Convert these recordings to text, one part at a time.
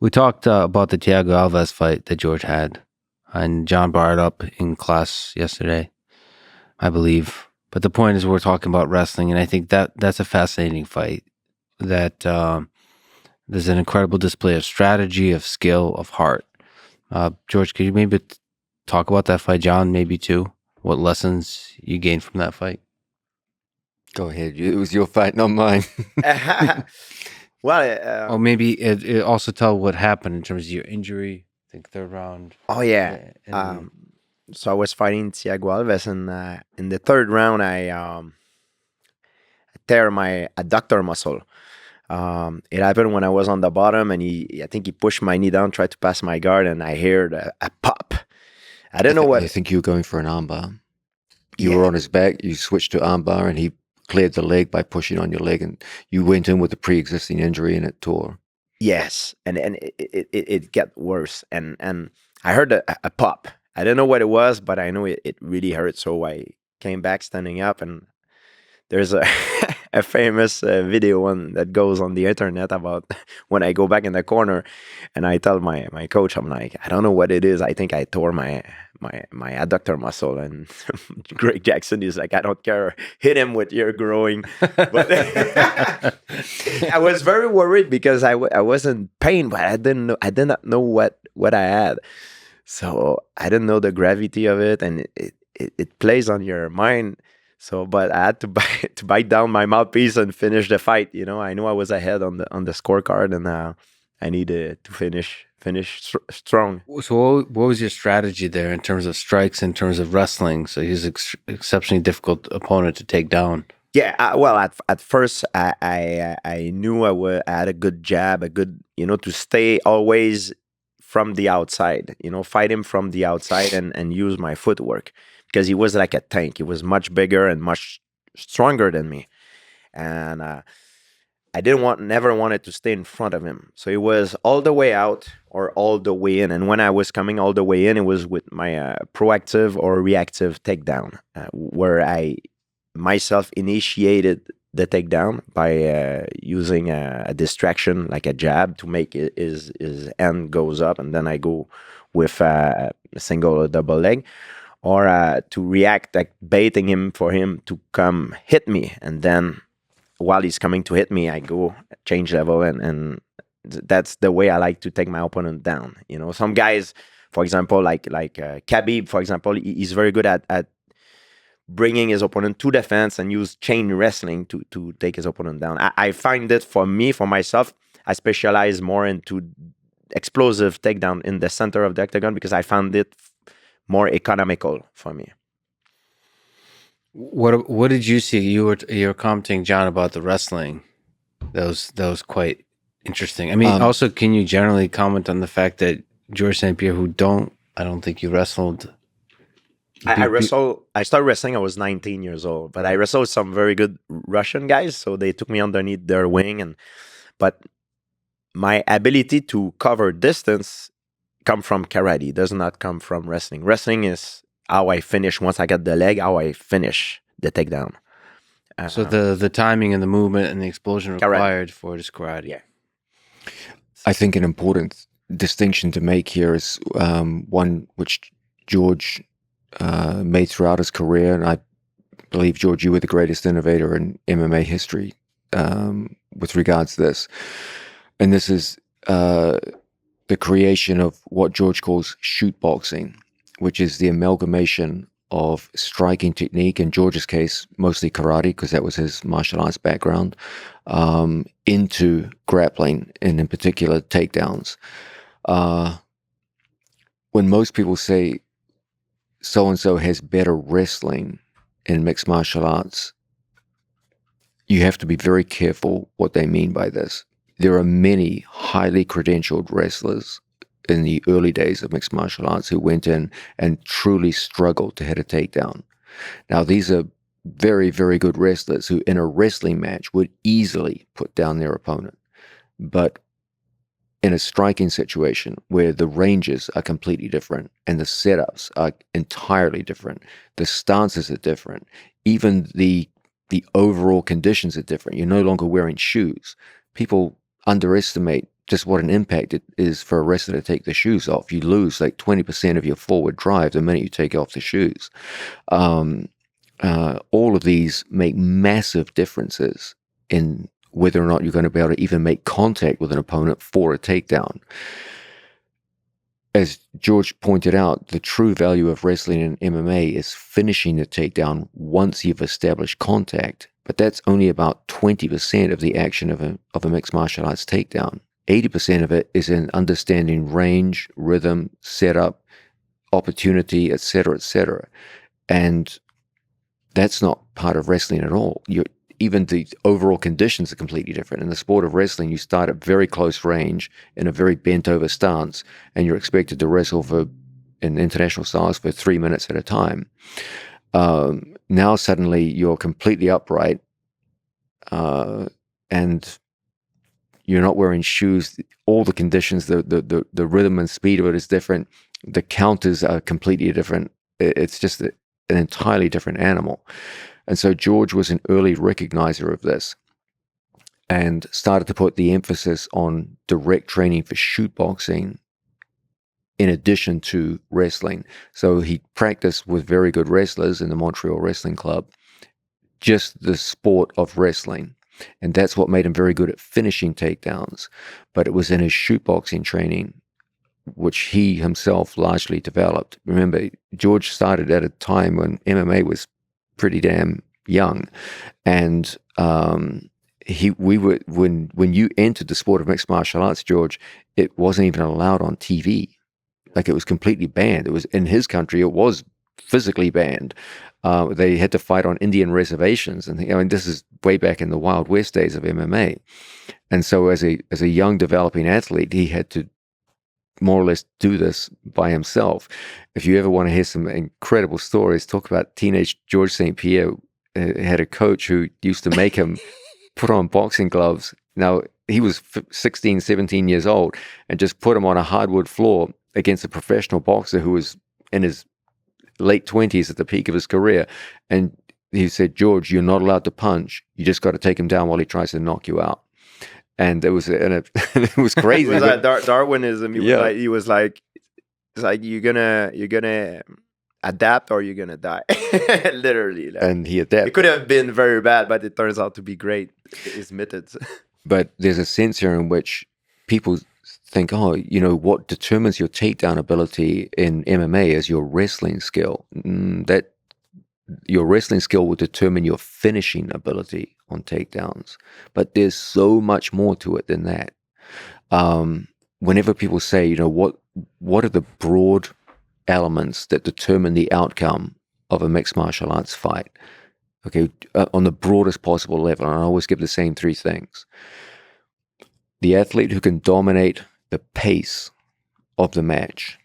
We talked about the Thiago Alves fight that George had, and John brought it up in class yesterday, I believe. But the point is, we're talking about wrestling, and I think that's a fascinating fight. That there's an incredible display of strategy, of skill, of heart. George, could you maybe talk about that fight? John, maybe too. What lessons you gained from that fight? Go ahead. It was your fight, not mine. Well, Or maybe it also tell what happened in terms of your injury. I think third round. oh yeah. So I was fighting Thiago Alves, and in the third round, I tear my adductor muscle. It happened when I was on the bottom, and I think he pushed my knee down, tried to pass my guard, and I heard a pop. I didn't know what. I think you were going for an armbar. You were on his back. You switched to armbar, and he cleared the leg by pushing on your leg, and you went in with a pre-existing injury, and it tore. Yes, and it got worse, and I heard a pop. I didn't know what it was, but I know it really hurt. So I came back standing up, and there's a a famous video one that goes on the internet about when I go back in the corner, and I tell my coach, I'm like, I don't know what it is. I think I tore my adductor muscle, and Greg Jackson is like, I don't care, hit him with your groin. But I was very worried because I was in pain, but I did not know what I had. So I didn't know the gravity of it, and it plays on your mind. So, but I had to bite down my mouthpiece and finish the fight. You know, I knew I was ahead on the scorecard, and I needed to finish strong. So, what was your strategy there in terms of strikes, in terms of wrestling? So he's an exceptionally difficult opponent to take down. Yeah, well, at first I knew I had a good jab, a good, to stay always from the outside, fight him from the outside and use my footwork, because he was like a tank. He was much bigger and much stronger than me. And I never wanted to stay in front of him. So it was all the way out or all the way in. And when I was coming all the way in, it was with my proactive or reactive takedown, where I myself initiated the takedown by using a distraction like a jab to make his end goes up, and then I go with a single or double leg, or to react, like baiting him for him to come hit me, and then while he's coming to hit me, I go change level, and that's the way I like to take my opponent down. Some guys, for example, like Khabib, for example, he's very good at bringing his opponent to the fence and use chain wrestling to take his opponent down. I find that for myself, I specialize more into explosive takedown in the center of the octagon, because I found it more economical for me. What did you see? You were commenting, John, about the wrestling. That was quite interesting. I mean, also, can you generally comment on the fact that Georges St-Pierre, I don't think you wrestled. I started wrestling, I was 19 years old, but I wrestled some very good Russian guys, so they took me underneath their wing, but my ability to cover distance come from karate, does not come from wrestling. Wrestling is how I finish once I get the leg, how I finish the takedown. So the timing and the movement and the explosion required for it is karate. Yeah. I think an important distinction to make here is one which George made throughout his career, and I believe, George, you were the greatest innovator in MMA history with regards to this. And this is the creation of what George calls shoot boxing, which is the amalgamation of striking technique, in George's case, mostly karate, because that was his martial arts background, into grappling, and in particular, takedowns. When most people say so-and-so has better wrestling in mixed martial arts, you have to be very careful what they mean by this. There are many highly credentialed wrestlers in the early days of mixed martial arts who went in and truly struggled to hit a takedown. Now, these are very, very good wrestlers who in a wrestling match would easily put down their opponent. But in a striking situation where the ranges are completely different and the setups are entirely different, the stances are different, even the overall conditions are different. You're no longer wearing shoes. People underestimate just what an impact it is for a wrestler to take the shoes off. You lose like 20% of your forward drive the minute you take off the shoes. All of these make massive differences in whether or not you're going to be able to even make contact with an opponent for a takedown. As George pointed out, the true value of wrestling in MMA is finishing the takedown once you've established contact, but that's only about 20% of the action of a mixed martial arts takedown. 80% of it is in understanding range, rhythm, setup, opportunity, etc., etc. And that's not part of wrestling at all. Even the overall conditions are completely different. In the sport of wrestling, you start at very close range in a very bent over stance, and you're expected to wrestle in international styles for 3 minutes at a time. Now suddenly you're completely upright, and you're not wearing shoes. All the conditions, the rhythm and speed of it is different. The counters are completely different. It's just an entirely different animal. And so George was an early recognizer of this and started to put the emphasis on direct training for shoot boxing in addition to wrestling. So he practiced with very good wrestlers in the Montreal Wrestling Club, just the sport of wrestling. And that's what made him very good at finishing takedowns. But it was in his shoot boxing training, which he himself largely developed. Remember, George started at a time when MMA was pretty damn young, and when you entered the sport of mixed martial arts, George, it wasn't even allowed on TV. Like, it was completely banned. It was in his country. It was physically banned. They had to fight on Indian reservations, and this is way back in the Wild West days of MMA. And so, as a young developing athlete, he had to more or less do this by himself. If you ever want to hear some incredible stories, talk about teenage Georges St-Pierre. Had a coach who used to make him put on boxing gloves. Now, he was 16, 17 years old, and just put him on a hardwood floor against a professional boxer who was in his late 20s at the peak of his career. And he said, "George, you're not allowed to punch. You just got to take him down while he tries to knock you out." And it was crazy. It was like Darwinism. He was like, it's like you're gonna adapt or you're gonna die. Literally. Like, and he adapted. It could have been very bad, but it turns out to be great. His methods. But there's a sense here in which people think, what determines your takedown ability in MMA is your wrestling skill. That your wrestling skill will determine your finishing ability on takedowns. But there's so much more to it than that. Whenever people say, what are the broad elements that determine the outcome of a mixed martial arts fight? Okay, on the broadest possible level, and I always give the same three things. The athlete who can dominate the pace of the match,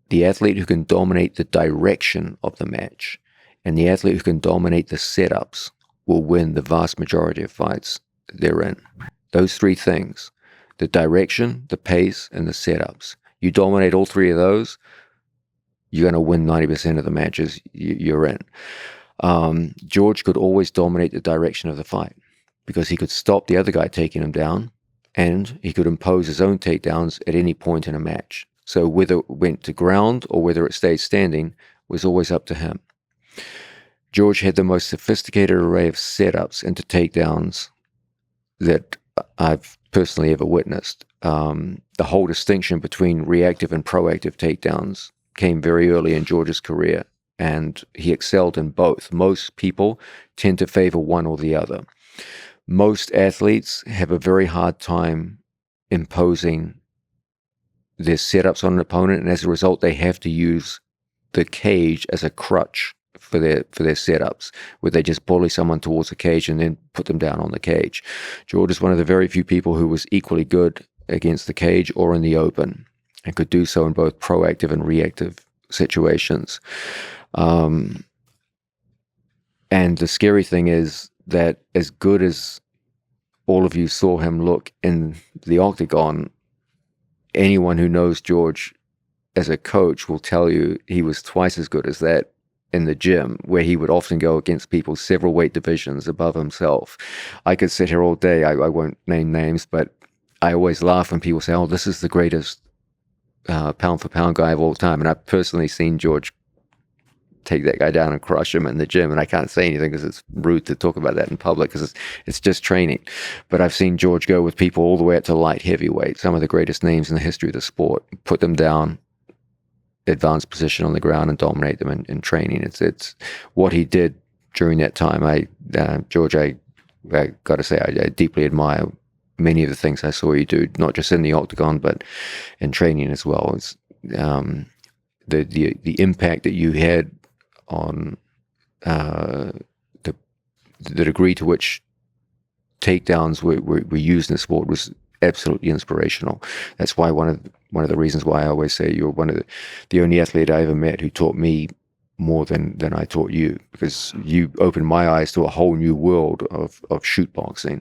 the athlete who can dominate the direction of the match, and the athlete who can dominate the setups will win the vast majority of fights they're in. Those three things, the direction, the pace, and the setups. You dominate all three of those, you're going to win 90% of the matches you're in. George could always dominate the direction of the fight because he could stop the other guy taking him down, and he could impose his own takedowns at any point in a match. So whether it went to ground or whether it stayed standing was always up to him. George had the most sophisticated array of setups into takedowns that I've personally ever witnessed. The whole distinction between reactive and proactive takedowns came very early in George's career, and he excelled in both. Most people tend to favor one or the other. Most athletes have a very hard time imposing their setups on an opponent, and as a result, they have to use the cage as a crutch for their setups, where they just bully someone towards the cage and then put them down on the cage. George is one of the very few people who was equally good against the cage or in the open, and could do so in both proactive and reactive situations. And the scary thing is that as good as all of you saw him look in the octagon, anyone who knows George as a coach will tell you he was twice as good as that in the gym, where he would often go against people several weight divisions above himself. I could sit here all day. I won't name names, but I always laugh when people say, "Oh, this is the greatest pound for pound guy of all time," and I've personally seen George take that guy down and crush him in the gym, and I can't say anything because it's rude to talk about that in public because it's just training. But I've seen George go with people all the way up to light heavyweight, some of the greatest names in the history of the sport, put them down, advanced position on the ground, and dominate them in training. It's what he did during that time. George, I got to say, I deeply admire many of the things I saw you do, not just in the octagon, but in training as well. It's the impact that you had on the degree to which takedowns were used in the sport was absolutely inspirational. That's why one of the reasons why I always say you're one of the only athlete I ever met who taught me more than I taught you, because you opened my eyes to a whole new world of shoot boxing,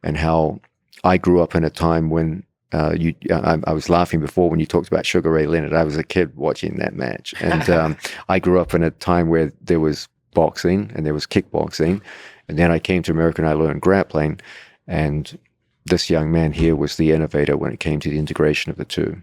and how I grew up in a time when I was laughing before when you talked about Sugar Ray Leonard. I was a kid watching that match, and I grew up in a time where there was boxing and there was kickboxing, and then I came to America and I learned grappling, and this young man here was the innovator when it came to the integration of the two.